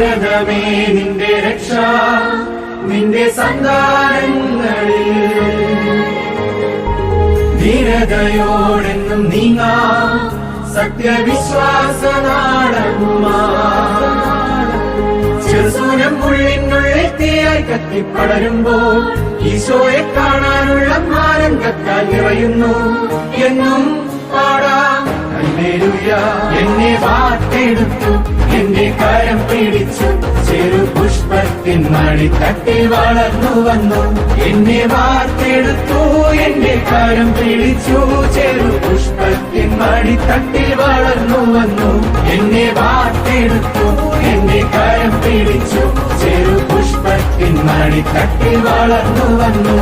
ഭാരതമേ നിന്റെ രക്ഷ നിന്റെ സന്താനങ്ങളിൽ ധീരതയോടെന്നും നീങ്ങാ സത്യവിശ്വാസ നാടകുമാ ചെറുസൂനം ഉള്ളിനുള്ളിൽ തീയായി കത്തിപ്പടരുമ്പോൾ ഈശോയെ കാണാനുള്ള ആനന്ദത്താൽ നിറയുന്നു എന്നും പാടാം ഹല്ലേലൂയ. എന്നെ വാർത്തെടുത്തു എന്റെ കരം പിടിച്ചു ചെറു പുഷ്പത്തിൻ മടിത്തട്ടിൽ വളർന്നു വന്നു. എന്നെ വാർത്തെടുത്തു എന്റെ കരം പിടിച്ചു ചെറു പുഷ്പത്തിൻ മടിത്തട്ടിൽ വളർന്നു വന്നു. എന്നെ വാർത്തെടുത്തു എന്റെ കരം പിടിച്ചു ചെറു പുഷ്പത്തിൻ മടിത്തട്ടിൽ വളർന്നു വന്നു.